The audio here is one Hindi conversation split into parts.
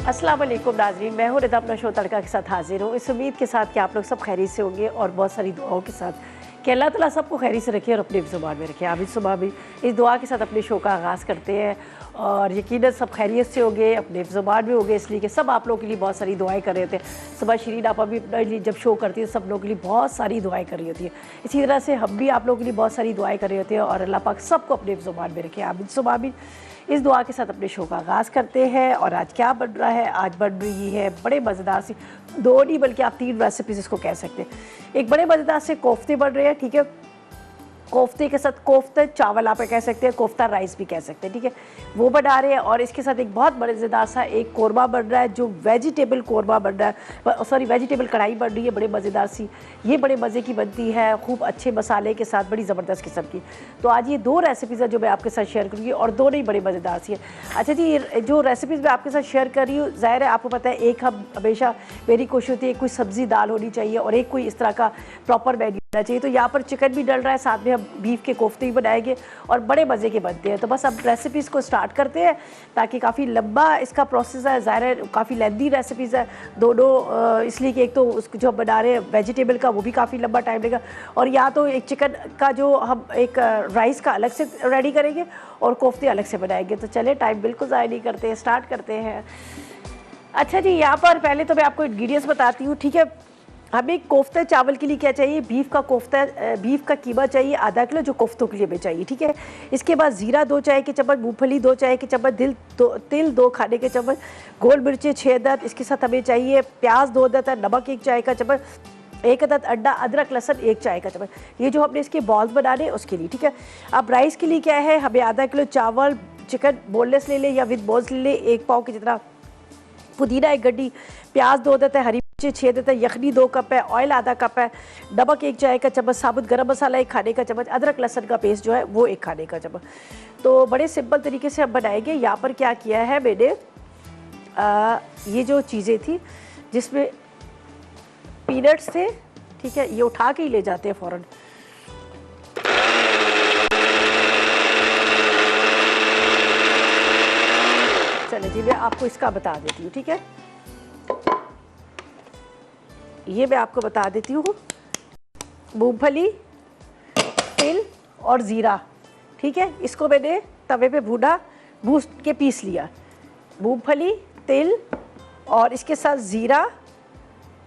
अस्सलाम वालेकुम नाज़रीन, मैं हूँ रिदा अपना शो तड़का के साथ हाजिर हूँ। इस उम्मीद के साथ कि आप लोग सब खैरियत से होंगे और बहुत सारी दुआओं के साथ कि अल्लाह ताला सबको खैरियत से रखे और अपने ज़ुबान में रखे। आप इस सुबह भी इस दुआ के साथ अपने शो का आगाज़ करते हैं और यकीनन सब खैरियत से होंगे, अपने ज़ुबान में होंगे, इसलिए कि सब आप लोगों के लिए बहुत सारी दुआएं कर रहे थे। सुबह शरीन आपा भी अपने लिए जब शो करती है सब लोगों के लिए बहुत सारी दुआएं कर रही होती है। इसी तरह से हम भी आप लोगों के लिए बहुत सारी दुआएं कर रहे होते हैं और अल्लाह पाक सबको अपने ज़ुबान में रखे। आप इस सुबह भी इस दुआ के साथ अपने शो का आगाज़ करते हैं। और आज क्या बन रहा है? आज बन रही है बड़े मज़ेदार सी, दो नहीं बल्कि आप 3 रेसिपीज़ इसको कह सकते हैं। एक बड़े मज़ेदार से कोफ्ते बन रहे हैं, ठीक है। कोफ्ते के साथ कोफ्ता चावल आप कह सकते हैं, कोफ्ता राइस भी कह सकते हैं, ठीक है, वो बना रहे हैं। और इसके साथ एक बहुत मज़ेदार सा एक कोरमा बन रहा है, जो वेजिटेबल कोरमा बन रहा है, सॉरी वेजिटेबल कढ़ाई बन रही है बड़े मज़ेदार सी। ये बड़े मज़े की बनती है, खूब अच्छे मसाले के साथ, बड़ी ज़बरदस्त किस्म की। तो आज ये 2 रेसिपीज़ है जो मैं आपके साथ शेयर करूँगी और दोनों ही बड़ी मज़ेदार सी है। अच्छा जी, ये जो रेसिपीज़ मैं आपके साथ शेयर कर रही हूँ, ज़ाहिर है आपको पता है, एक हम हमेशा मेरी कोशिश होती है कोई सब्ज़ी दाल होनी चाहिए और एक कोई इस तरह का प्रॉपर मेन्यू होना चाहिए। तो यहाँ पर चिकन भी डल रहा है, साथ में हम बीफ के कोफ्ते भी बनाएंगे और बड़े मज़े के बनते हैं। तो बस अब रेसिपीज़ को स्टार्ट करते हैं, ताकि काफ़ी लंबा इसका प्रोसेस है, ज़ाहिर है काफ़ी लेंदी रेसिपीज़ है दोनों, इसलिए कि एक तो उसको जो बना रहे हैं वेजिटेबल का वो भी काफ़ी लंबा टाइम लगेगा, और या तो एक चिकन का जो हम एक राइस का अलग से रेडी करेंगे और कोफ्ते अलग से बनाएंगे। तो चले टाइम बिल्कुल ज़ाया नहीं करते हैं, स्टार्ट करते हैं। अच्छा जी, यहाँ पर पहले तो मैं आपको इंग्रेडिएंट्स बताती हूँ, ठीक है। हमें कोफ्ता चावल के लिए क्या चाहिए? बीफ का कोफ्ता, बीफ का कीमा चाहिए आधा किलो, जो कोफ्तों के लिए भी चाहिए, ठीक है। इसके बाद ज़ीरा 2 चाय के चम्मच, मूंगफली 2 चाय के चम्मच, तिल 2 खाने के चम्मच, गोल मिर्चें 6 अदद। इसके साथ हमें चाहिए प्याज 2 अदद, नमक 1 चाय का चम्मच, 1 अदद अंडा, अदरक लहसुन 1 चाय का चम्मच। ये जो हमने इसके बॉल्स बनाने हैं उसके लिए, ठीक है। अब राइस के लिए क्या है? हमें आधा किलो चावल, चिकन बोनलेस ले लें या विद बोन्स ले लें, 1 पाव के जितना पुदीना 1 गड्डी, प्याज 2 अदद है, हरी मिर्ची 6 अदद है, यखनी 2 कप है, ऑयल आधा कप है, नमक 1 चाय का चम्मच, साबुत गरम मसाला 1 खाने का चम्मच, अदरक लहसुन का पेस्ट जो है वो 1 खाने का चम्मच। तो बड़े सिंपल तरीके से हम बनाएंगे। यहाँ पर क्या किया है मैंने, ये जो चीज़ें थी जिसमें पीनट्स थे, ठीक है, ये उठा के ही ले जाते हैं फ़ौरन। चले जी, मैं आपको इसका बता देती हूँ, ठीक है। ये मैं आपको बता देती हूँ, मूंगफली, तिल और ज़ीरा, ठीक है, इसको मैंने तवे पे भून के पीस लिया। मूंगफली, तिल और इसके साथ ज़ीरा,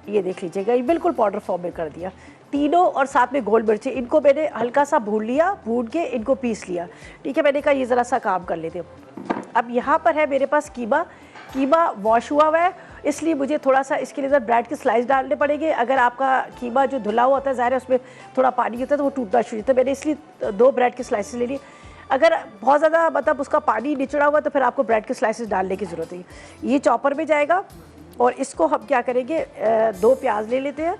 ये देख लीजिएगा, ये बिल्कुल पाउडर फॉर्म में कर दिया। तीनों और साथ में गोल मिर्ची, इनको मैंने हल्का सा भून लिया, भून के इनको पीस लिया, ठीक है। मैंने कहा ये ज़रा सा काम कर लेते हैं। अब यहाँ पर है मेरे पास कीमा वॉश हुआ हुआ है, इसलिए मुझे थोड़ा सा इसके लिए ब्रेड के स्लाइस डालने पड़ेंगे। अगर आपका कीमा जो धुला हुआ होता है, ज़ाहिर है उसमें थोड़ा पानी होता है तो वो टूटना शुरू होता है। मैंने इसलिए 2 ब्रेड के स्लाइसेस ले लिए। अगर बहुत ज़्यादा मतलब उसका पानी निचड़ा हुआ तो फिर आपको ब्रेड के स्लाइसेस डालने की ज़रूरत है। ये चॉपर में जाएगा और इसको हम क्या करेंगे, 2 प्याज ले लेते हैं,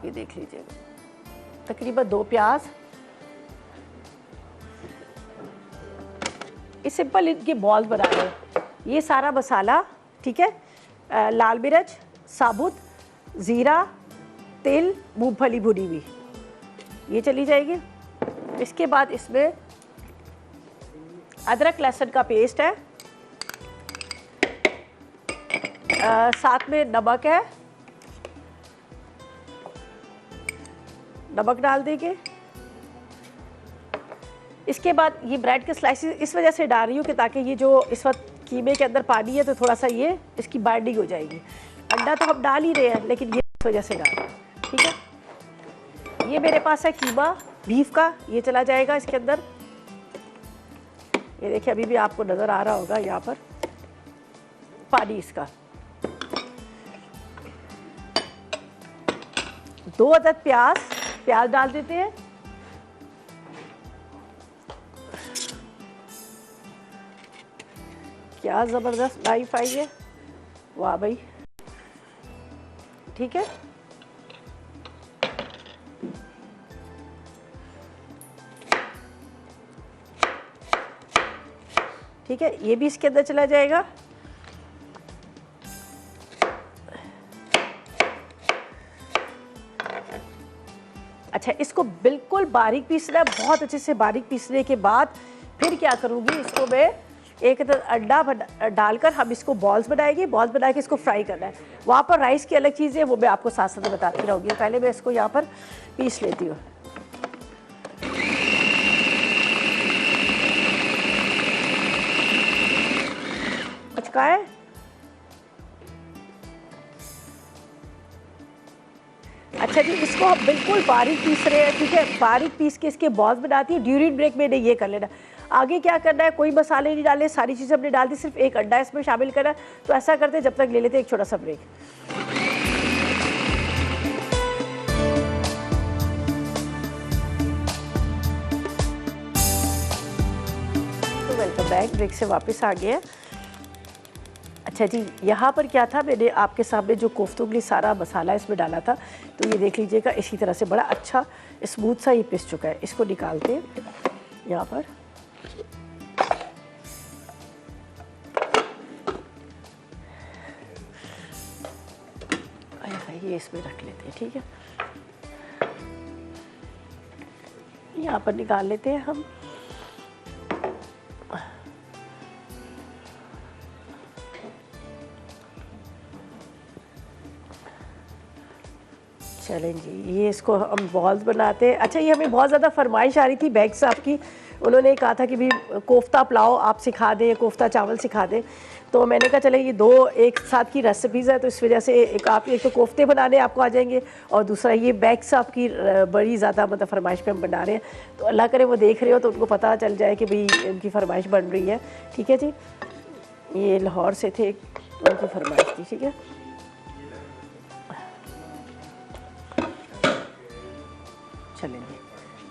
ये देख लीजिएगा, तकरीबन 2 प्याज। इस सिंपल इनके बॉल्स बना रहे हैं। ये सारा मसाला, ठीक है, लाल मिर्च साबुत, ज़ीरा, तिल, मूंगफली भुनी हुई, ये चली जाएगी। इसके बाद इसमें अदरक लहसुन का पेस्ट है, साथ में नमक है, नमक डाल देंगे। इसके बाद ये ब्रेड के स्लाइसेस इस वजह से डाल रही हूँ कि ताकि ये जो इस वक्त कीमे के अंदर पानी है तो थोड़ा सा ये इसकी बाइंडिंग हो जाएगी। अंडा तो हम डाल ही रहे हैं, लेकिन ये इस वजह से डाल रहे हैं, ठीक है। ये मेरे पास है कीमा बीफ का, ये चला जाएगा इसके अंदर। ये देखिए, अभी भी आपको नज़र आ रहा होगा यहाँ पर पानी इसका। 2 अदद प्याज डाल देते हैं। क्या ज़बरदस्त नाइफ आई है, वाह भाई, ठीक है। ठीक है, ये भी इसके अंदर चला जाएगा। अच्छा, इसको बिल्कुल बारीक पीसना है, बहुत अच्छे से बारीक पीसने के बाद फिर क्या करूँगी, इसको मैं एक अंडा डालकर हम इसको बॉल्स बनाएंगे, बॉल्स बना के इसको फ्राई करना है। वहाँ पर राइस की अलग चीज़ है, वो मैं आपको साथ साथ बताती रहूँगी। पहले मैं इसको यहाँ पर पीस लेती हूँ। कुछ का है, अच्छा जी, इसको हम बिल्कुल बारीक पीस रहे हैं, ठीक है। बारीक पीस के इसके बॉल्स बनाती है। ड्यूरिंग ब्रेक में ये कर लेना। आगे क्या करना है, कोई मसाले नहीं डाले, सारी चीज़ें हमने डाल दी, सिर्फ एक अंडा इसमें शामिल करना है। तो ऐसा करते हैं, जब तक ले लेते हैं एक छोटा सा ब्रेक। तो वेलकम बैक, ब्रेक से वापस आ गए। अच्छा जी, यहाँ पर क्या था, मैंने आपके सामने जो कोफ्तों के लिए सारा मसाला इसमें डाला था, तो ये देख लीजिएगा इसी तरह से बड़ा अच्छा स्मूथ सा ये पिस चुका है। इसको निकालते हैं यहाँ पर। ये इसमें रख लेते हैं, ठीक है। यहाँ पर निकाल लेते हैं हम। चलें जी, ये इसको हम बॉल्स बनाते हैं। अच्छा, ये हमें बहुत ज़्यादा फरमाइश आ रही थी बैग साहब की, उन्होंने कहा था कि भी कोफ्ता पुलाव आप सिखा दें, कोफ्ता चावल सिखा दें। तो मैंने कहा चले ये दो एक साथ की रेसिपीज़ है, तो इस वजह से एक तो कोफ्ते बनाने आपको आ जाएंगे, और दूसरा ये बैग साहब की बड़ी ज़्यादा मतलब फरमाइश पे हम बना रहे हैं। तो अल्लाह करे वो देख रहे हो तो उनको पता चल जाए कि भाई उनकी फरमाइश बन रही है, ठीक है जी। ये लाहौर से थे, उनकी फरमाइश थी, ठीक है। चलेंगे,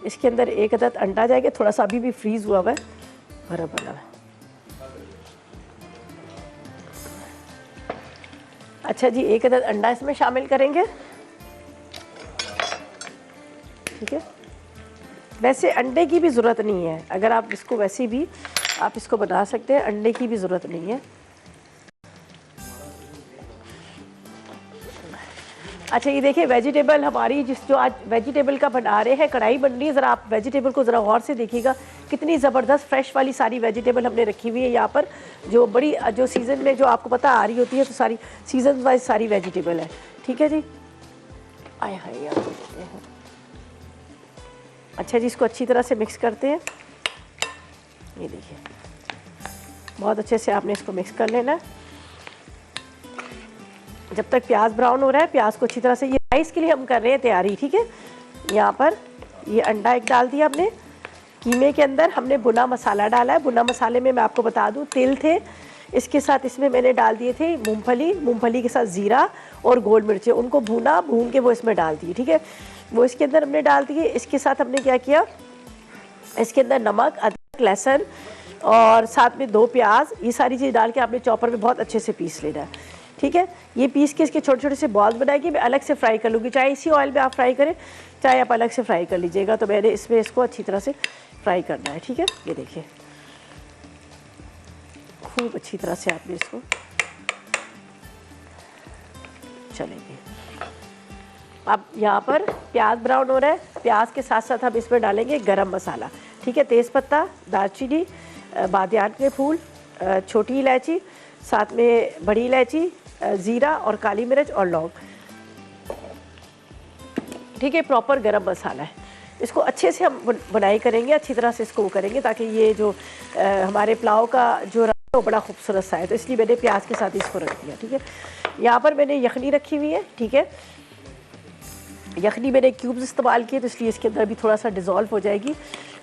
इसके अंदर एक अदद अंडा जाएगा, थोड़ा सा अभी भी फ्रीज़ हुआ हुआ है, भरा भरा है। अच्छा जी, एक अदद अंडा इसमें शामिल करेंगे, ठीक है। वैसे अंडे की भी ज़रूरत नहीं है, अगर आप इसको वैसे भी आप इसको बना सकते हैं, अंडे की भी ज़रूरत नहीं है। अच्छा, ये देखिए वेजिटेबल हमारी जो आज वेजिटेबल का बना रहे हैं, कढ़ाई बन रही है। ज़रा आप वेजिटेबल को ज़रा गौर से देखिएगा, कितनी ज़बरदस्त फ्रेश वाली सारी वेजिटेबल हमने रखी हुई है यहाँ पर। जो बड़ी जो सीज़न में जो आपको पता आ रही होती है, तो सारी सीज़न वाइज सारी वेजिटेबल है, ठीक है जी। आए हाय यार, अच्छा जी, इसको अच्छी तरह से मिक्स करते हैं। ये देखिए बहुत अच्छे से आपने इसको मिक्स कर लेना है जब तक प्याज ब्राउन हो रहा है। प्याज को अच्छी तरह से, ये राइस के लिए हम कर रहे हैं तैयारी, ठीक है। यहाँ पर ये अंडा एक डाल दिया हमने। कीमे के अंदर हमने भुना मसाला डाला है। भुना मसाले में मैं आपको बता दूँ, तिल थे, इसके साथ इसमें मैंने डाल दिए थे मूंगफली के साथ ज़ीरा और गोल मिर्चें, उनको भून के वो इसमें डाल दिए, ठीक है। वो इसके अंदर हमने डाल दिए। इसके साथ हमने क्या किया, इसके अंदर नमक, अदरक, लहसुन और साथ में 2 प्याज, ये सारी चीज़ डाल के आपने चॉपर में बहुत अच्छे से पीस लेना है, ठीक है। ये पीस के इसके छोटे छोटे से बॉल्स बनाएगी, मैं अलग से फ्राई कर लूँगी। चाहे इसी ऑयल में आप फ्राई करें, चाहे आप अलग से फ्राई कर लीजिएगा। तो मैंने इसमें इसको अच्छी तरह से फ्राई करना है, ठीक है। ये देखिए खूब अच्छी तरह से आपने इसको, चलेंगे। अब यहाँ पर प्याज ब्राउन हो रहा है, प्याज के साथ साथ हम इसमें डालेंगे गरम मसाला, ठीक है। तेज़पत्ता, दालचीनी, बादियान के फूल, छोटी इलायची, साथ में बड़ी इलायची, ज़ीरा और काली मिर्च और लौंग, ठीक है। प्रॉपर गरम मसाला है। इसको अच्छे से हम बनाई करेंगे, अच्छी तरह से इसको करेंगे ताकि ये जो हमारे पुलाव का जो रंग है वो बड़ा खूबसूरत सा है। तो इसलिए मैंने प्याज के साथ इसको रख दिया, ठीक है। यहाँ पर मैंने यखनी रखी हुई है, ठीक है। यखनी मैंने क्यूब्स इस्तेमाल किए, तो इसलिए इसके अंदर भी थोड़ा सा डिज़ोल्व हो जाएगी।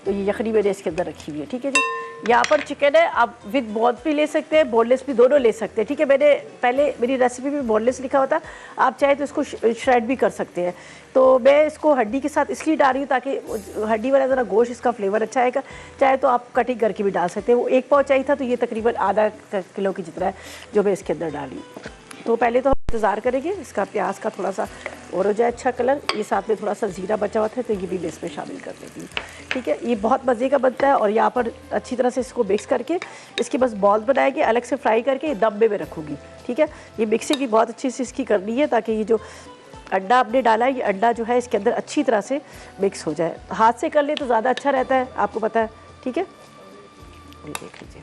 तो ये यखनी मैंने इसके अंदर रखी हुई है, ठीक है जी। यहाँ पर चिकन है, आप विद बोन भी ले सकते हैं, बोनलेस भी, दोनों ले सकते हैं, ठीक है। मैंने पहले मेरी रेसिपी में बोनलेस लिखा हुआ था, आप चाहे तो इसको श्रेड भी कर सकते हैं। तो मैं इसको हड्डी के साथ इसलिए डाल रही हूँ ताकि हड्डी वाला ज़रा गोश्त इसका फ्लेवर अच्छा आएगा। चाहे तो आप कटिंग करके भी डाल सकते हैं। वो 1 पाव चाहिए था, तो ये तकरीबन आधा किलो की जितना है जो मैं इसके अंदर डाली। तो पहले तो हम इंतज़ार करेंगे इसका प्याज का थोड़ा सा और हो जाए अच्छा कलर। ये साथ में थोड़ा सा ज़ीरा बचा हुआ था, तो ये भी मैं इसमें शामिल कर देती हूँ, ठीक है। ये बहुत मज़े का बनता है। और यहाँ पर अच्छी तरह से इसको मिक्स करके इसके बस बॉल्स बनाएंगे, अलग से फ्राई करके दम में रखूँगी, ठीक है। ये मिक्सिंग की बहुत अच्छी से इसकी करनी है ताकि ये जो अंडा आपने डाला है, ये अंडा जो है इसके अंदर अच्छी तरह से मिक्स हो जाए। हाथ से कर ले तो ज़्यादा अच्छा रहता है, आपको पता है, ठीक है। ये देख लीजिए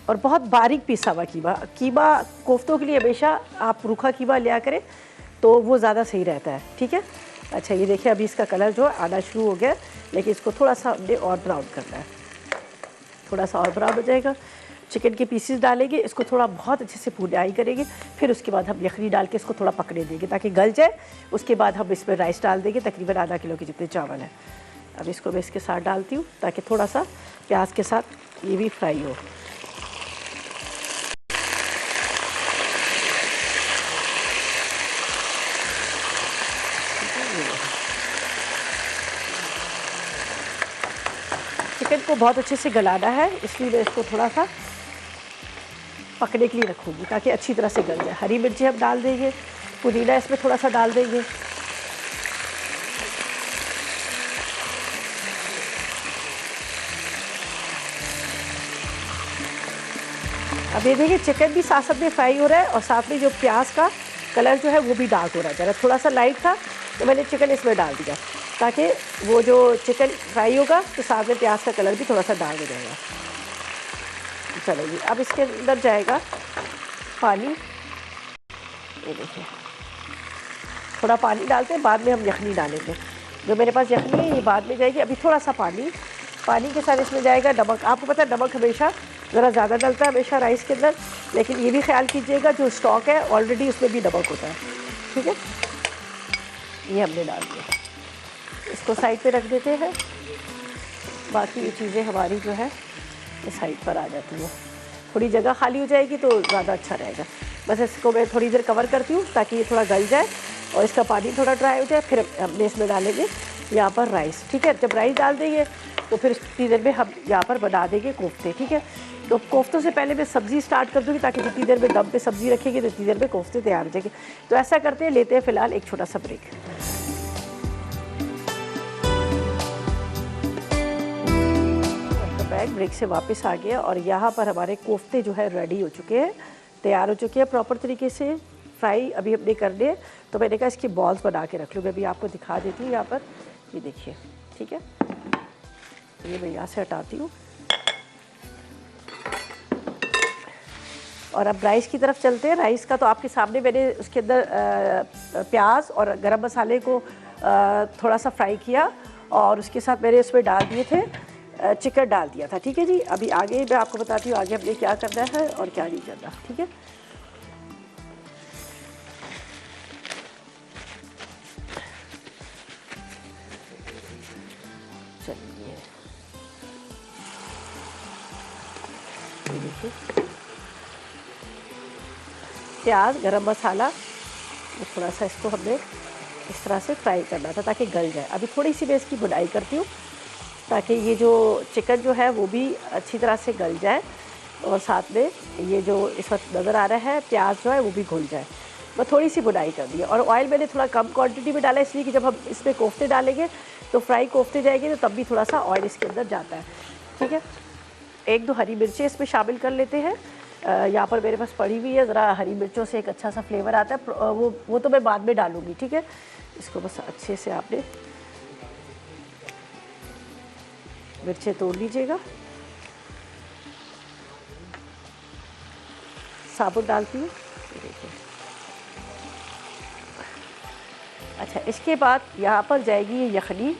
और बहुत बारीक पिसा हुआ कीमा। कीमा कोफ्तों के लिए हमेशा आप रूखा कीमा लिया करें तो वो ज़्यादा सही रहता है, ठीक है। अच्छा ये देखिए अभी इसका कलर जो है आना शुरू हो गया, लेकिन इसको थोड़ा सा हमने और ब्राउन करना है, थोड़ा सा और ब्राउन हो जाएगा। चिकन के पीसेस डालेंगे, इसको थोड़ा बहुत अच्छे से भुनाई करेंगे, फिर उसके बाद हम यखनी डाल के इसको थोड़ा पकने देंगे ताकि गल जाए। उसके बाद हम इसमें राइस डाल देंगे, तकरीबन आधा किलो के जितने चावल हैं। अब इसको मैं इसके साथ डालती हूँ ताकि थोड़ा सा प्याज के साथ ये भी फ्राई हो। चिकन को बहुत अच्छे से गलाना है, इसलिए मैं इसको थोड़ा सा पकने के लिए रखूँगी ताकि अच्छी तरह से गल जाए। हरी मिर्ची हम डाल देंगे, पुदीना इसमें थोड़ा सा डाल देंगे। अब ये देखिए चिकन भी साथ साथ में फ्राई हो रहा है और साथ में जो प्याज का कलर जो है वो भी डार्क हो रहा है। ज़रा थोड़ा सा लाइट था तो मैंने चिकन इसमें डाल दिया ताकि वो जो चिकन फ्राई होगा तो साथ में प्याज का कलर भी थोड़ा सा डार्क हो जाएगा। चलो जी, अब इसके अंदर जाएगा पानी। ये देखिए थोड़ा पानी डालते हैं, बाद में हम यखनी डालेंगे। जो मेरे पास यखनी है ये बाद में जाएगी। अभी थोड़ा सा पानी के साथ इसमें जाएगा नमक। आपको पता है नमक हमेशा ज़रा ज़्यादा डलता है हमेशा राइस के अंदर, लेकिन ये भी ख्याल कीजिएगा जो स्टॉक है ऑलरेडी उसमें भी नमक होता है, ठीक है। ये हमने डाल दिया, इसको साइड पे रख देते हैं। बाकी ये चीज़ें हमारी जो है ये साइड पर आ जाती है, थोड़ी जगह खाली हो जाएगी तो ज़्यादा अच्छा रहेगा। बस इसको मैं थोड़ी देर कवर करती हूँ ताकि ये थोड़ा गल जाए और इसका पानी थोड़ा ड्राई हो जाए। फिर हमने इसमें डालेंगे यहाँ पर राइस, ठीक है। जब राइस डाल देंगे तो फिर इतनी देर में हम यहाँ पर बना देंगे कोफ्ते, ठीक है। तो कोफ्तों से पहले मैं सब्ज़ी स्टार्ट कर दूँगी ताकि जितनी देर में दम पे सब्ज़ी रखेंगे तो इतनी देर में कोफ्ते तैयार हो जाएंगे। तो ऐसा करते हैं, लेते हैं फ़िलहाल एक छोटा सा ब्रेक। ब्रेक से वापस आ गया और यहाँ पर हमारे कोफ्ते जो है रेडी हो चुके हैं, तैयार हो चुके हैं प्रॉपर तरीके से। फ्राई अभी हमने करने हैं तो मैंने कहा इसकी बॉल्स बना के रख लूँ। मैं अभी आपको दिखा देती हूँ यहाँ पर, ये देखिए, ठीक है। ये मैं यहाँ से हटाती हूँ और अब राइस की तरफ चलते हैं। राइस का तो आपके सामने मैंने उसके अंदर प्याज और गरम मसाले को थोड़ा सा फ्राई किया और उसके साथ मैंने उसमें डाल दिए थे चिकन डाल दिया था, ठीक है जी। अभी आगे मैं आपको बताती हूँ आगे हमने क्या करना है और क्या नहीं करना, ठीक है। चलिए ये देखिए प्याज गरम मसाला थोड़ा सा इसको हमने इस तरह से फ्राई करना था ताकि गल जाए। अभी थोड़ी सी मैं इसकी बुनाई करती हूँ ताकि ये जो चिकन जो है वो भी अच्छी तरह से गल जाए और साथ में ये जो इस वक्त नज़र आ रहा है प्याज जो है वो भी घुल जाए। मैं थोड़ी सी बुनाई कर दी और ऑयल मैंने थोड़ा कम क्वांटिटी में डाला इसलिए कि जब हम इसमें कोफ्ते डालेंगे तो फ्राई कोफ्ते जाएंगे तो तब भी थोड़ा सा ऑयल इसके अंदर जाता है, ठीक है। एक दो हरी मिर्चें इसमें शामिल कर लेते हैं। यहाँ पर मेरे पास पड़ी हुई है, ज़रा हरी मिर्चों से एक अच्छा सा फ्लेवर आता है। वो तो मैं बाद में डालूँगी, ठीक है। इसको बस अच्छे से आपने मिर्चें तोड़ लीजिएगा। साबुत डालती हूँ, देखिए। अच्छा इसके बाद यहाँ पर जाएगी ये यखनी।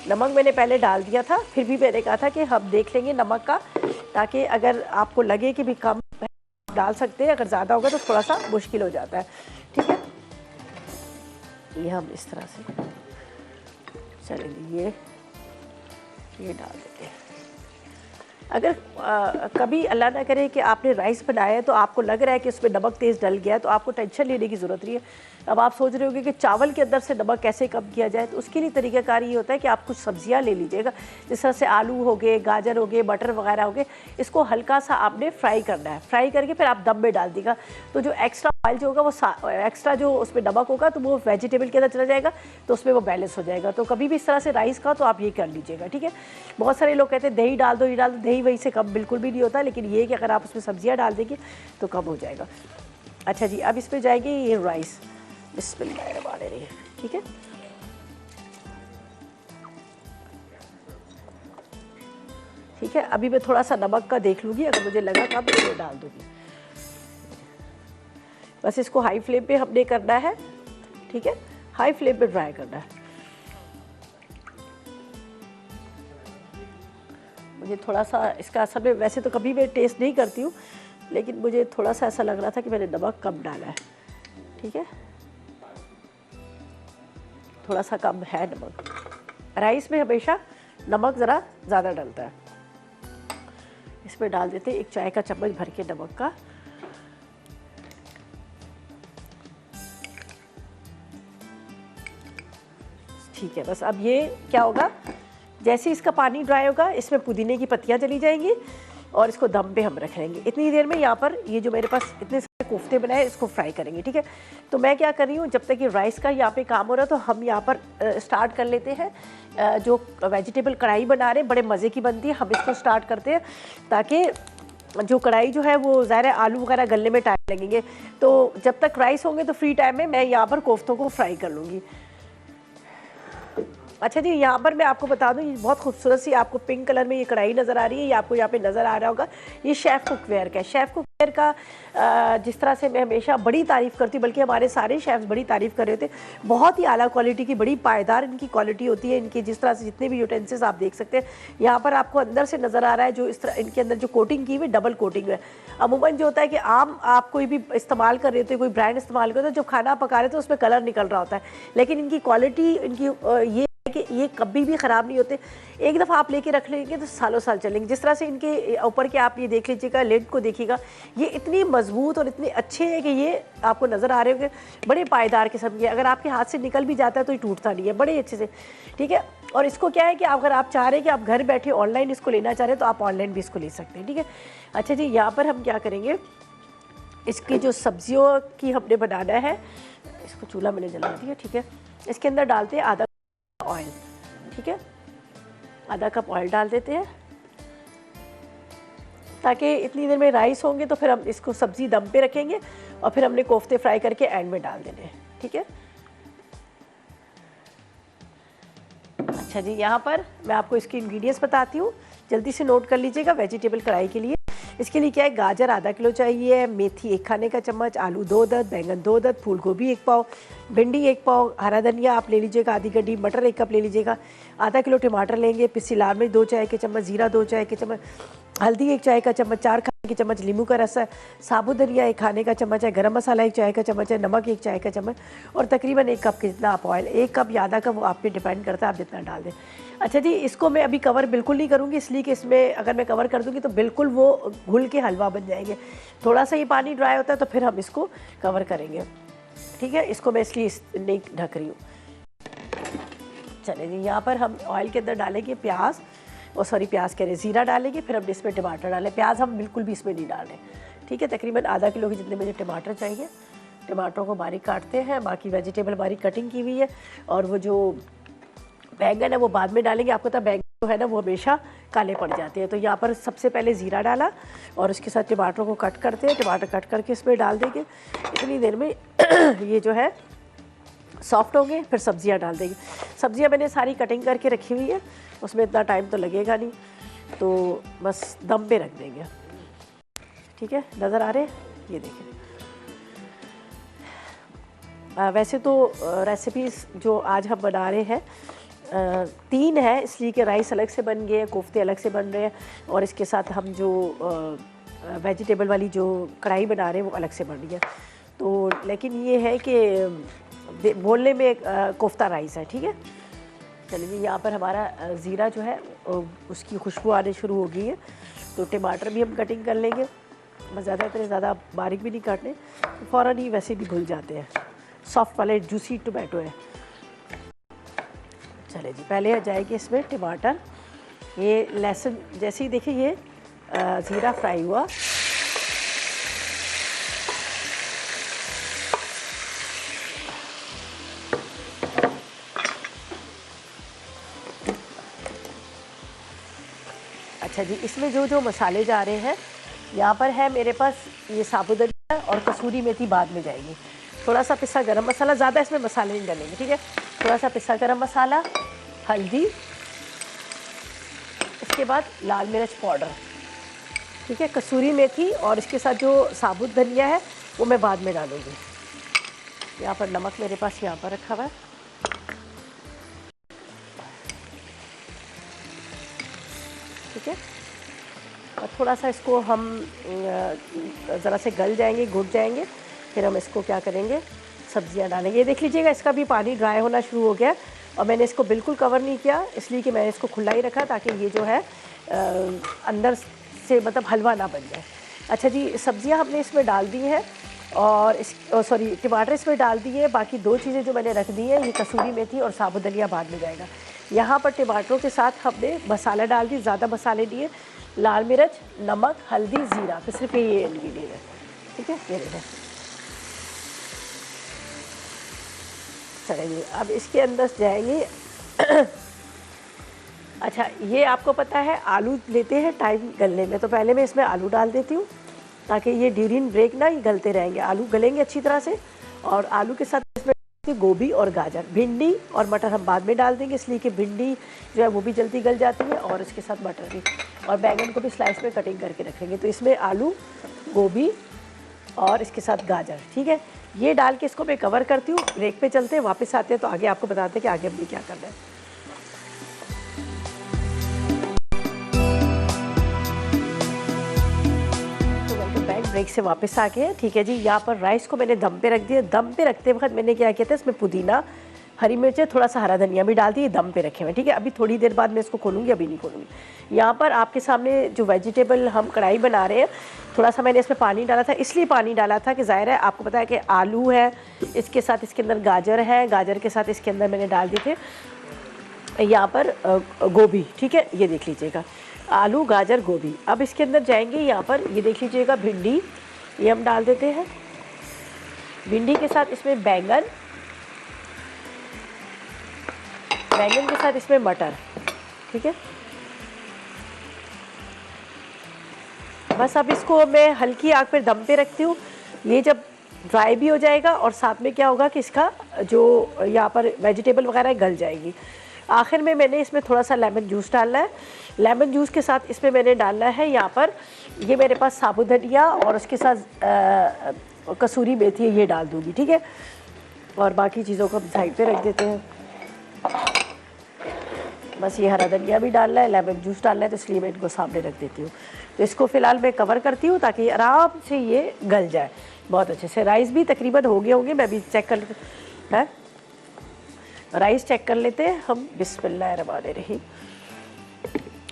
नमक मैंने पहले डाल दिया था, फिर भी मैंने कहा था कि हम देख लेंगे नमक का, ताकि अगर आपको लगे कि भी कम डाल सकते हैं, अगर ज़्यादा होगा तो थोड़ा सा मुश्किल हो जाता है, ठीक है। ये हम इस तरह से चलिए ये डाल देते हैं। अगर कभी अल्लाह ना करे कि आपने राइस बनाया है तो आपको लग रहा है कि उसमें नमक तेज़ डल गया है तो आपको टेंशन लेने की ज़रूरत नहीं है। अब आप सोच रहे होंगे कि चावल के अंदर से नमक कैसे कम किया जाए, तो उसके लिए तरीक़ाकार ये होता है कि आप कुछ सब्जियां ले लीजिएगा, जिस तरह से आलू हो गए, गाजर हो गए, मटर वगैरह हो गए। इसको हल्का सा आपने फ्राई करना है, फ्राई करके फिर आप दम में डाल दीजिएगा। तो जो एक्स्ट्रा ऑयल जो होगा वो एक्स्ट्रा जो उसमें नमक होगा तो वो वेजिटेबल के अंदर चला जाएगा, तो उसमें वो बैलेंस हो जाएगा। तो कभी भी इस तरह से राइस का तो आप ये कर लीजिएगा, ठीक है। बहुत सारे लोग कहते हैं दही डाल दो, ये डाल दो, दही वही से कम बिल्कुल भी नहीं होता, लेकिन ये कि अगर आप उसमें सब्जियां डाल देंगे तो कम हो जाएगा। अच्छा जी, अब इसमें जाएगी ये राइस, बिस्मिल्लाहिर्रहमानिर्रहीम, ठीक है। ठीक है, अभी मैं थोड़ा सा नमक का देख लूँगी, अगर मुझे लगा कम तो मैं डाल दूँगी। बस इसको हाई फ्लेम पे हमने करना है, ठीक है, हाई फ्लेम पे फ्राई करना है। मुझे थोड़ा सा इसका असल में, वैसे तो कभी मैं टेस्ट नहीं करती हूँ, लेकिन मुझे थोड़ा सा ऐसा लग रहा था कि मैंने नमक कम डाला है, ठीक है, थोड़ा सा कम है नमक। राइस में हमेशा नमक ज़रा ज़्यादा डलता है। इसमें डाल देते हैं 1 चाय का चम्मच भर के नमक का। ठीक है, बस अब ये क्या होगा, जैसे इसका पानी ड्राई होगा इसमें पुदीने की पत्तियां चली जाएंगी और इसको दम पे हम रख लेंगे। इतनी देर में यहाँ पर ये जो मेरे पास इतने सारे कोफ्ते बनाए इसको फ्राई करेंगे, ठीक है। तो मैं क्या कर रही हूँ, जब तक ये राइस का यहाँ पे काम हो रहा है तो हम यहाँ पर स्टार्ट कर लेते हैं। जो वेजिटेबल कढ़ाई बना रहे हैं बड़े मज़े की बनती है, हम इसको स्टार्ट करते हैं ताकि जो कढ़ाई जो है वो ज़ाहिर है आलू वगैरह गलने में टाइम लगेंगे। तो जब तक राइस होंगे तो फ्री टाइम में मैं यहाँ पर कोफ्तों को फ्राई कर लूँगी। अच्छा जी, यहाँ पर मैं आपको बता दूँ, ये बहुत खूबसूरत सी आपको पिंक कलर में ये कढ़ाई नज़र आ रही है, ये आपको यहाँ पे नज़र आ रहा होगा, ये शेफ़ कुकवेयर का है। शेफ़ कुकवेयर का जिस तरह से मैं हमेशा बड़ी तारीफ़ करती हूँ, बल्कि हमारे सारे शेफ़्स बड़ी तारीफ़ कर रहे थे, बहुत ही आला क्वालिटी की, बड़ी पायदार इनकी क्वालिटी होती है। इनकी जिस तरह से जितने भी यूटेंसिल्स आप देख सकते हैं, यहाँ पर आपको अंदर से नज़र आ रहा है जो इस तरह इनके अंदर जो कोटिंग की हुई डबल कोटिंग है। अमूमन जो होता है कि आम आप कोई भी इस्तेमाल कर रहे होते, कोई ब्रांड इस्तेमाल करते हो, जब खाना पका रहे तो उसमें कलर निकल रहा होता है, लेकिन इनकी क्वालिटी इनकी ये कि ये कभी भी ख़राब नहीं होते। एक दफ़ा आप लेके रख लेंगे तो सालों साल चलेंगे। जिस तरह से इनके ऊपर के आप ये देख लीजिएगा, लिड को देखिएगा, ये इतनी मजबूत और इतने अच्छे हैं कि ये आपको नज़र आ रहे होंगे, बड़े पायदार किस्म के। अगर आपके हाथ से निकल भी जाता है तो ये टूटता नहीं है, बड़े अच्छे से, ठीक है। और इसको क्या है कि अगर आप चाह रहे हैं कि आप घर बैठे ऑनलाइन इसको लेना चाह रहे हैं तो आप ऑनलाइन भी इसको ले सकते हैं, ठीक है। अच्छा जी, यहाँ पर हम क्या करेंगे, इसकी जो सब्जियों की हमने बनाना है, इसको चूल्हा मैंने जला दिया, ठीक है। इसके अंदर डालते हैं आधा ऑयल, ठीक है, आधा कप ऑयल डाल देते हैं ताकि इतनी देर में राइस होंगे तो फिर हम इसको सब्ज़ी दम पे रखेंगे और फिर हमने कोफ्ते फ्राई करके एंड में डाल देने हैं, ठीक है। अच्छा जी, यहाँ पर मैं आपको इसकी इंग्रेडिएंट्स बताती हूँ, जल्दी से नोट कर लीजिएगा। वेजिटेबल कढ़ाई के लिए इसके लिए क्या है, गाजर आधा किलो चाहिए, मेथी 1 खाने का चम्मच, आलू 2 अदद, बैंगन 2 अदद, फूल गोभी 1 पाव, भिंडी 1 पाव, हरा धनिया आप ले लीजिएगा आधी गड्डी, मटर 1 कप ले लीजिएगा, आधा किलो टमाटर लेंगे, पिसी लाल मिर्च 2 चाय के चम्मच, जीरा 2 चाय के चम्मच, हल्दी 1 चाय का चम्मच, 4 खाने के चम्मच नींबू का रस है, साबुत धनिया 1 खाने का चम्मच है, गरम मसाला 1 चाय का चम्मच है, नमक 1 चाय का चम्मच और तकरीबन 1 कप के जितना आप ऑयल, 1 कप या आधा कप वो आप पे डिपेंड करता है आप जितना डाल दें। अच्छा जी, इसको मैं अभी कवर बिल्कुल नहीं करूँगी, इसलिए कि इसमें अगर मैं कवर कर दूँगी तो बिल्कुल वो घुल के हलवा बन जाएंगे। थोड़ा सा ये पानी ड्राई होता है तो फिर हम इसको कवर करेंगे, ठीक है। इसको मैं इसलिए नहीं ढक रही हूँ। चलिए जी, यहाँ पर हम ऑयल के अंदर डालेंगे प्याज, और सॉरी प्याज कह रहे ज़ीरा डालेंगे, फिर हम इसमें टमाटर डालें। प्याज हम बिल्कुल भी इसमें नहीं डालें, ठीक है। तकरीबन आधा किलो के जितने मुझे टमाटर चाहिए, टमाटरों को बारीक काटते हैं, बाकी वेजिटेबल बारीक कटिंग की हुई है, और वो जो बैंगन है वो बाद में डालेंगे। आपको पता है बैंगन जो है ना वो हमेशा काले पड़ जाते हैं, तो यहाँ पर सबसे पहले ज़ीरा डाला और उसके साथ टमाटरों को कट करते हैं, टमाटर कट करके इसमें डाल देंगे। इतनी देर में ये जो है सॉफ्ट होंगे, फिर सब्जियां डाल देंगे। सब्जियां मैंने सारी कटिंग करके रखी हुई है, उसमें इतना टाइम तो लगेगा नहीं, तो बस दम पे रख देंगे, ठीक है। नज़र आ रहे हैं, ये देखें। वैसे तो रेसिपीज़ जो आज हम बना रहे हैं 3 है, इसलिए कि राइस अलग से बन गए, कोफ्ते अलग से बन रहे हैं, और इसके साथ हम जो वेजिटेबल वाली जो कढ़ाई बना रहे हैं वो अलग से बन रही है। तो लेकिन ये है कि बोलने में कोफ्ता राइस है, ठीक है। चलिए जी, यहाँ पर हमारा ज़ीरा जो है उसकी खुशबू आने शुरू हो गई है, तो टमाटर भी हम कटिंग कर लेंगे, बस ज़्यादा बारीक भी नहीं काटने, तो फ़ौरन ही वैसे भी घुल जाते हैं। सॉफ्ट वाले जूसी टोमेटो है। चले जी, पहले आ जाएगी इसमें टमाटर, ये लहसुन, जैसे ही देखिए ये ज़ीरा फ्राई हुआ, अच्छा जी, इसमें जो जो मसाले जा रहे हैं, यहाँ पर है मेरे पास ये साबुत धनिया और कसूरी मेथी बाद में जाएगी, थोड़ा सा पिसा गरम मसाला, ज़्यादा इसमें मसाले नहीं डालेंगे, ठीक है। थोड़ा सा पिसा गरम मसाला, हल्दी, इसके बाद लाल मिर्च पाउडर, ठीक है, कसूरी मेथी, और इसके साथ जो साबुत धनिया है वो मैं बाद में डालूँगी। यहाँ पर नमक मेरे पास यहाँ पर रखा हुआ है, ठीक है। और थोड़ा सा इसको हम ज़रा से गल जाएंगे, घुट जाएंगे, फिर हम इसको क्या करेंगे, सब्जियां डालेंगे। ये देख लीजिएगा इसका भी पानी ड्राई होना शुरू हो गया, और मैंने इसको बिल्कुल कवर नहीं किया, इसलिए कि मैंने इसको खुला ही रखा ताकि ये जो है अंदर से मतलब हलवा ना बन जाए। अच्छा जी, सब्जियां हमने इसमें डाल दी हैं, और टमाटर इसमें डाल दिए। बाकी दो चीज़ें जो मैंने रख दी हैं, ये कसूरी मेथी और साबुत धनिया बाद में जाएगा। यहाँ पर टमाटरों के साथ हमने मसाला डाल दी, ज़्यादा मसाले दिए, लाल मिर्च, नमक, हल्दी, ज़ीरा, तो सिर्फ ये इंग्रेडिएंट है, ठीक है। ये देखिए, चलिए अब इसके अंदर जाएंगे। अच्छा, ये आपको पता है आलू लेते हैं टाइम गलने में, तो पहले मैं इसमें आलू डाल देती हूँ ताकि ये ड्यूरिंग ब्रेक ना ये गलते रहेंगे, आलू गलेंगे अच्छी तरह से। और आलू के साथ इसमें गोभी और गाजर, भिंडी और मटर हम बाद में डाल देंगे, इसलिए कि भिंडी जो है वो भी जल्दी गल जाती है, और इसके साथ मटर भी, और बैंगन को भी स्लाइस में कटिंग करके रखेंगे। तो इसमें आलू, गोभी और इसके साथ गाजर, ठीक है। ये डाल के इसको मैं कवर करती हूँ। ब्रेक पे चलते हैं, वापस आते हैं तो आगे आपको बताते हैं कि आगे हमने क्या करना है। ब्रेक से वापस आ गए, ठीक है जी। यहाँ पर राइस को मैंने दम पे रख दिया। दम पे रखते वक्त मैंने क्या किया था, इसमें पुदीना, हरी मिर्चें, थोड़ा सा हरा धनिया भी डाल दिए, दम पे रखे हुए, ठीक है। अभी थोड़ी देर बाद मैं इसको खोलूँगी, अभी नहीं खोलूँगी। यहाँ पर आपके सामने जो वेजिटेबल हम कढ़ाई बना रहे हैं, थोड़ा सा मैंने इसमें पानी डाला था, इसलिए पानी डाला था कि ज़ाहिर है आपको पता है कि आलू है, इसके साथ इसके अंदर गाजर है, गाजर के साथ इसके अंदर मैंने डाल दिए थे यहाँ पर गोभी, ठीक है। ये देख लीजिएगा, आलू, गाजर, गोभी। अब इसके अंदर जाएंगे यहाँ पर, ये देख लीजिएगा भिंडी, ये हम डाल देते हैं। भिंडी के साथ इसमें बैंगन, बैंगन के साथ इसमें मटर, ठीक है। बस अब इसको मैं हल्की आग पर दम पे रखती हूँ। ये जब ड्राई भी हो जाएगा और साथ में क्या होगा कि इसका जो यहाँ पर वेजिटेबल वगैरह गल जाएगी। आखिर में मैंने इसमें थोड़ा सा लेमन जूस डालना है। लेमन जूस के साथ इसमें मैंने डालना है यहाँ पर, ये मेरे पास साबुत धनिया और उसके साथ कसूरी मेथी है, ये डाल दूँगी, ठीक है। और बाकी चीज़ों को हम साइड पे रख देते हैं। बस ये हरा धनिया भी डालना है, लेमन जूस डालना है, तो इसलिए मैं इनको सामने रख देती हूँ। तो इसको फ़िलहाल मैं कवर करती हूँ ताकि आराम से ये गल जाए बहुत अच्छे से। राइस भी तकरीबन हो गए होंगे, मैं भी चेक कर लेती है, राइस चेक कर लेते हैं हम। बिस्मिल्लाहिर्रहमानिर्रहीम।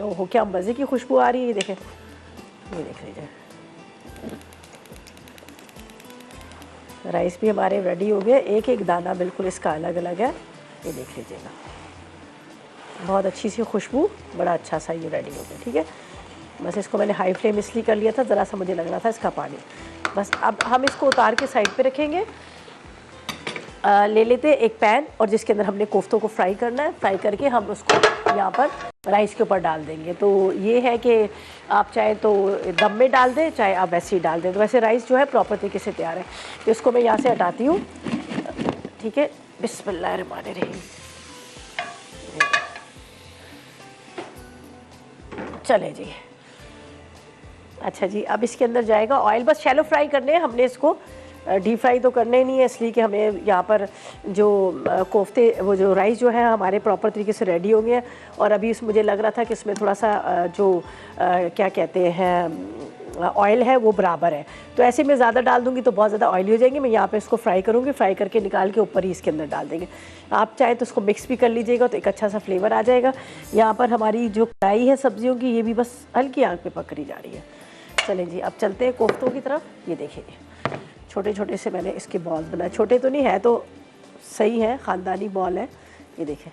ओहो, क्या मज़े की खुशबू आ रही है, ये देखें, ये देख लीजिए। राइस भी हमारे रेडी हो गए, एक एक दाना बिल्कुल इसका अलग अलग है, ये देख लीजिएगा। बहुत अच्छी सी खुशबू, बड़ा अच्छा सा ये रेडी हो गया, ठीक है। बस इसको मैंने हाई फ्लेम इसलिए कर लिया था, ज़रा सा मुझे लग रहा था इसका पानी। बस अब हम इसको उतार के साइड पे रखेंगे। ले लेते हैं एक पैन, और जिसके अंदर हमने कोफ्तों को फ्राई करना है। फ्राई करके हम उसको यहाँ पर राइस के ऊपर डाल देंगे। तो ये है कि आप चाहे तो दम में डाल दें, चाहे आप वैसे ही डाल दें। तो वैसे राइस जो है प्रॉपर तरीके से तैयार है। तो इसको मैं यहाँ से हटाती हूँ, ठीक है। बिस्मिल्लाहिर्रहमानिर्रहीम। चले जी, अच्छा जी। अब इसके अंदर जाएगा ऑयल, बस शैलो फ्राई करने हैं हमने इसको, डीप फ्राई तो करने नहीं है, इसलिए कि हमें यहाँ पर जो कोफ्ते, वो जो राइस जो है हमारे प्रॉपर तरीके से रेडी हो गए हैं। और अभी मुझे लग रहा था कि इसमें थोड़ा सा जो क्या कहते हैं ऑयल है वो बराबर है, तो ऐसे में ज़्यादा डाल दूँगी तो बहुत ज़्यादा ऑयली हो जाएंगे। मैं यहाँ पे इसको फ्राई करूँगी, फ्राई करके निकाल के ऊपर ही इसके अंदर डाल देंगे। आप चाहे तो उसको मिक्स भी कर लीजिएगा, तो एक अच्छा सा फ्लेवर आ जाएगा। यहाँ पर हमारी जो कढ़ाई है सब्जियों की, ये भी बस हल्की आग पे पक रही जा रही है। चलें जी, अब चलते हैं कोफ्तों की तरफ। ये देखिए, छोटे छोटे से मैंने इसके बॉल्स बनाए, छोटे तो नहीं है तो सही है, ख़ानदानी बॉल है, ये देखें।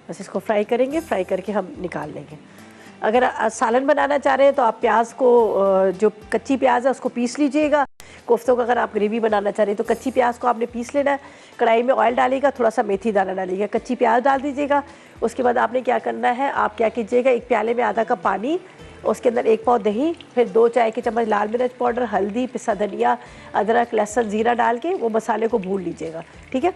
बस इसको फ्राई करेंगे, फ्राई करके हम निकाल लेंगे। अगर सालन बनाना चाह रहे हैं तो आप प्याज को, जो कच्ची प्याज है उसको पीस लीजिएगा। कोफ्तों का अगर आप ग्रेवी बनाना चाह रहे हैं तो कच्ची प्याज को आपने पीस लेना है। कढ़ाई में ऑयल डालिएगा, थोड़ा सा मेथी दाना डालिएगा, कच्ची प्याज डाल दीजिएगा। उसके बाद आपने क्या करना है, आप क्या कीजिएगा, एक प्याले में आधा कप पानी, उसके अंदर 1 पाव दही, फिर 2 चाय के चम्मच लाल मिर्च पाउडर, हल्दी, पिसा धनिया, अदरक, लहसुन, ज़ीरा डाल के वो मसाले को भून लीजिएगा, ठीक है।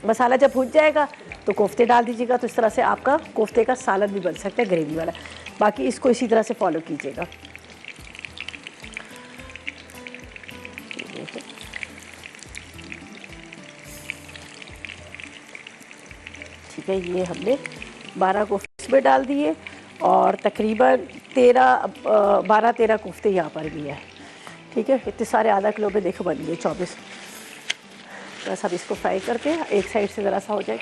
मसाला जब भून जाएगा तो कोफ्ते डाल दीजिएगा, तो इस तरह से आपका कोफ्ते का सालन भी बन सकता है ग्रेवी वाला। बाकी इसको इसी तरह से फॉलो कीजिएगा। ठीक है, ये हमने 12 कोफ्ते इसमें डाल दिए और तकरीबन 12-13 कोफ्ते यहाँ पर भी है। ठीक है, इतने सारे आधा किलो में देखो बन गए 24। बस अब इसको फ्राई करके एक साइड से ज़रा सा हो जाए।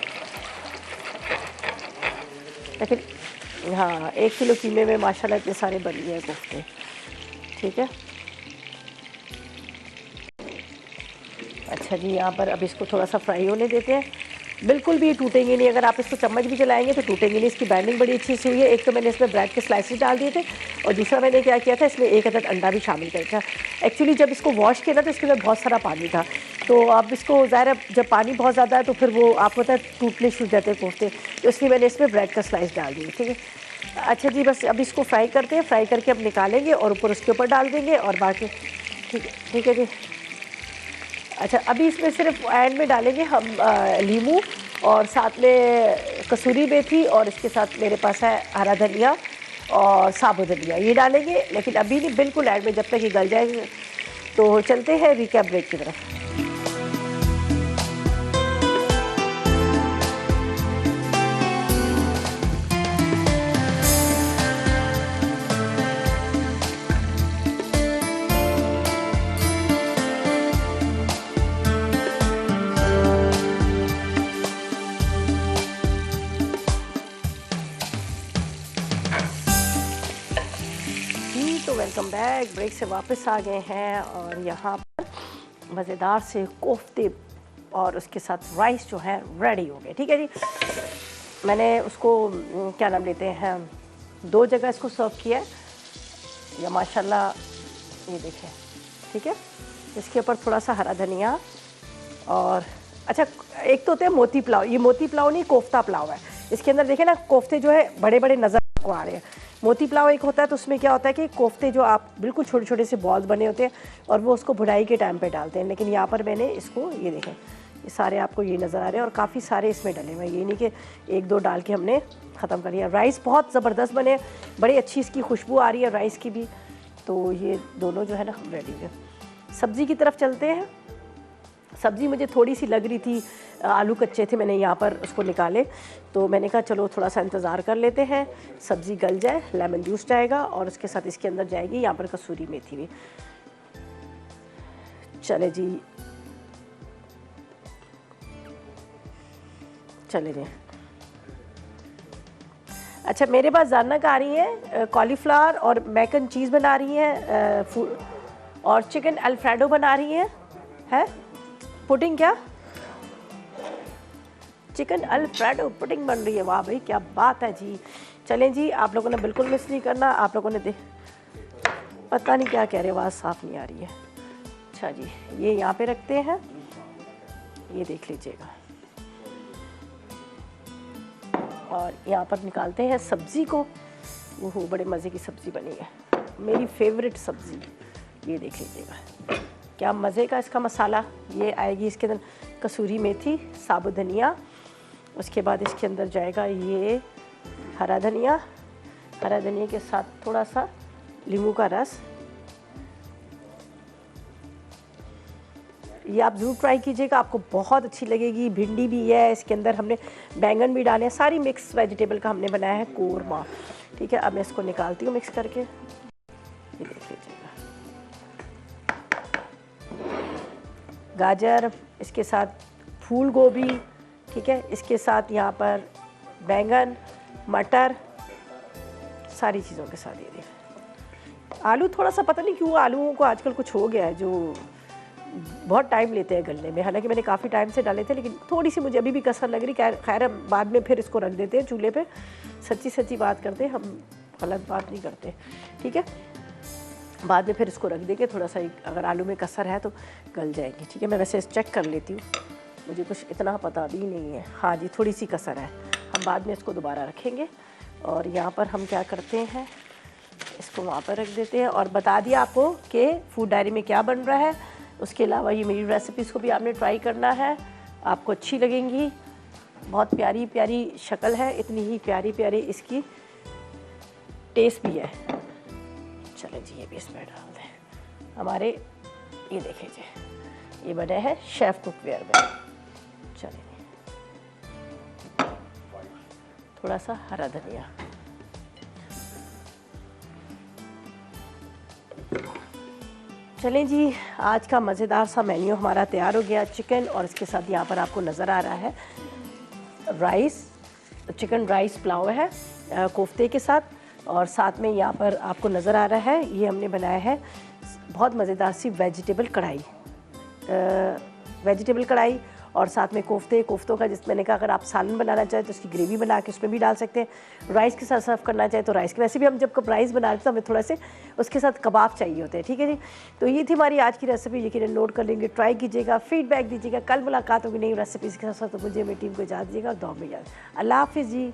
लेकिन हाँ, 1 किलो कीमे में माशाल्लाह इतने सारे बन गए हैं कोफ्ते। ठीक है, अच्छा जी, यहाँ पर अब इसको थोड़ा सा फ्राई होने देते हैं। बिल्कुल भी टूटेंगे नहीं, अगर आप इसको चम्मच भी चलाएंगे तो टूटेंगे नहीं। इसकी बाइंडिंग बड़ी अच्छी से हुई है। एक तो मैंने इसमें ब्रेड के स्लाइसेस डाल दिए थे और दूसरा मैंने क्या किया था, इसमें 1 अदद अंडा भी शामिल कर दिया। एक्चुअली जब इसको वॉश किया ना तो इसके अंदर बहुत सारा पानी था, तो अब इसको ज़ाहिर है जब पानी बहुत ज़्यादा है तो फिर वो आपको पता है टूटने शुरू जाते हैं कोफ्ते, तो इसलिए मैंने इसमें ब्रेड का स्लाइस डाल दिया। ठीक है, अच्छा जी, बस अब इसको फ्राई करते हैं। फ्राई करके अब निकालेंगे और ऊपर उसके ऊपर डाल देंगे और बाकी ठीक है जी। अच्छा, अभी इसमें सिर्फ एंड में डालेंगे हम लीमू और साथ में कसूरी मेथी और इसके साथ मेरे पास है हरा धनिया और साबुत धनिया, ये डालेंगे। लेकिन अभी नहीं, बिल्कुल एंड में, जब तक ये गल जाएगा। तो चलते हैं रिकैप ब्रेक की तरफ। तो वेलकम बैक, ब्रेक से वापस आ गए हैं और यहाँ पर मज़ेदार से कोफ्ते और उसके साथ राइस जो है रेडी हो गए। ठीक है जी, मैंने उसको क्या नाम लेते हैं, 2 जगह इसको सर्व किया है। या माशाल्लाह, ये देखें। ठीक है, इसके ऊपर थोड़ा सा हरा धनिया और अच्छा, एक तो होते हैं मोती पुलाव। ये मोती पुलाव नहीं, कोफ्ता पुलाव है। इसके अंदर देखें ना, कोफ्ते जो है बड़े बड़े नज़र को आ रहे हैं। मोती पुलाव एक होता है तो उसमें क्या होता है कि कोफ्ते जो आप बिल्कुल छोटे छोटे से बॉल्स बने होते हैं और वो उसको भुनाई के टाइम पे डालते हैं। लेकिन यहाँ पर मैंने इसको, ये देखें, ये सारे आपको ये नज़र आ रहे हैं और काफ़ी सारे इसमें डले हुए हैं। ये नहीं कि 1-2 डाल के हमने ख़त्म कर दिया। राइस बहुत ज़बरदस्त बने, बड़ी अच्छी इसकी खुशबू आ रही है राइस की भी। तो ये दोनों जो है ना रेडी है। सब्ज़ी की तरफ चलते हैं। सब्ज़ी मुझे थोड़ी सी लग रही थी, आलू कच्चे थे, मैंने यहाँ पर उसको निकाले, तो मैंने कहा चलो थोड़ा सा इंतज़ार कर लेते हैं, सब्ज़ी गल जाए, लेमन जूस जाएगा और उसके साथ इसके अंदर जाएगी यहाँ पर कसूरी मेथी भी। चले जी, चले जी। अच्छा, मेरे पास जानना आ रही है, कॉलीफ्लावर और मैक एंड चीज़ बना रही हैं और चिकन अल्फ्रेडो बना रही हैं, पुडिंग, क्या चिकन अल्फ्रेडो पुडिंग बन रही है। वाह भाई, क्या बात है जी। चलें जी, आप लोगों ने बिल्कुल मिस नहीं करना। आप लोगों ने पता नहीं क्या कह रहे, आवाज़ साफ़ नहीं आ रही है। अच्छा जी, ये यहाँ पे रखते हैं, ये देख लीजिएगा। और यहाँ पर निकालते हैं सब्ज़ी को। वो बड़े मज़े की सब्ज़ी बनी है, मेरी फेवरेट सब्ज़ी। ये देख लीजिएगा क्या मज़े का इसका मसाला। ये आएगी इसके अंदर कसूरी मेथी, साबुत धनिया, उसके बाद इसके अंदर जाएगा ये हरा धनिया, हरा धनिया के साथ थोड़ा सा नींबू का रस। ये आप ज़रूर ट्राई कीजिएगा, आपको बहुत अच्छी लगेगी। भिंडी भी है इसके अंदर, हमने बैंगन भी डाले हैं, सारी मिक्स वेजिटेबल का हमने बनाया है कोरमा। ठीक है, अब मैं इसको निकालती हूँ मिक्स करके। ये देख लीजिएगा, गाजर, इसके साथ फूल गोभी, ठीक है, इसके साथ यहाँ पर बैंगन, मटर, सारी चीज़ों के साथ। ये देखें, आलू थोड़ा सा पता नहीं क्यों आलूओं को आजकल कुछ हो गया है जो बहुत टाइम लेते हैं गलने में। हालांकि मैंने काफ़ी टाइम से डाले थे, लेकिन थोड़ी सी मुझे अभी भी कसर लग रही। खैर बाद में फिर इसको रख देते हैं चूल्हे पे। सच्ची सच्ची बात करते हैं हम, गलत बात नहीं करते। ठीक है, बाद में फिर इसको रख देंगे। थोड़ा सा अगर आलू में कसर है तो गल जाएंगे। ठीक है, मैं वैसे चेक कर लेती हूँ, मुझे कुछ इतना पता भी नहीं है। हाँ जी, थोड़ी सी कसर है, हम बाद में इसको दोबारा रखेंगे। और यहाँ पर हम क्या करते हैं, इसको वहाँ पर रख देते हैं। और बता दिया आपको कि फूड डायरी में क्या बन रहा है। उसके अलावा ये मेरी रेसिपीज़ को भी आपने ट्राई करना है। आपको अच्छी लगेंगी। बहुत प्यारी प्यारी शक्ल है, इतनी ही प्यारी प्यारी इसकी टेस्ट भी है। चलें जी, ये भी इसमें डाल दें। हमारे ये देखें जी, ये बने हैं शेफ़ कुकवेयर में। चलें, थोड़ा सा हरा धनिया। चलें जी, आज का मज़ेदार सा मेन्यू हमारा तैयार हो गया। चिकन और इसके साथ यहाँ पर आपको नज़र आ रहा है राइस, चिकन राइस पुलाव है कोफ्ते के साथ, और साथ में यहाँ पर आपको नज़र आ रहा है ये हमने बनाया है बहुत मज़ेदार सी वेजिटेबल कढ़ाई, और साथ में कोफ्तों का, जिस मैंने कहा अगर आप सालन बनाना चाहें तो उसकी ग्रेवी बना के उसमें भी डाल सकते हैं। राइस के साथ सर्व करना चाहें तो राइस के, वैसे भी हम जब कब राइस बना रहे तो हमें थोड़ा से उसके साथ कबाब चाहिए होते हैं। ठीक है जी, तो ये थी हमारी आज की रेसिपी। यकीनन नोट कर लेंगे, ट्राई कीजिएगा, फीडबैक दीजिएगा। कल मुलाकात होगी नई रेसिपीज़ के साथ, तो मुझे मेरी टीम को इजाज़त दीजिएगा और दुआ में याद। अल्लाह हाफिज़ जी।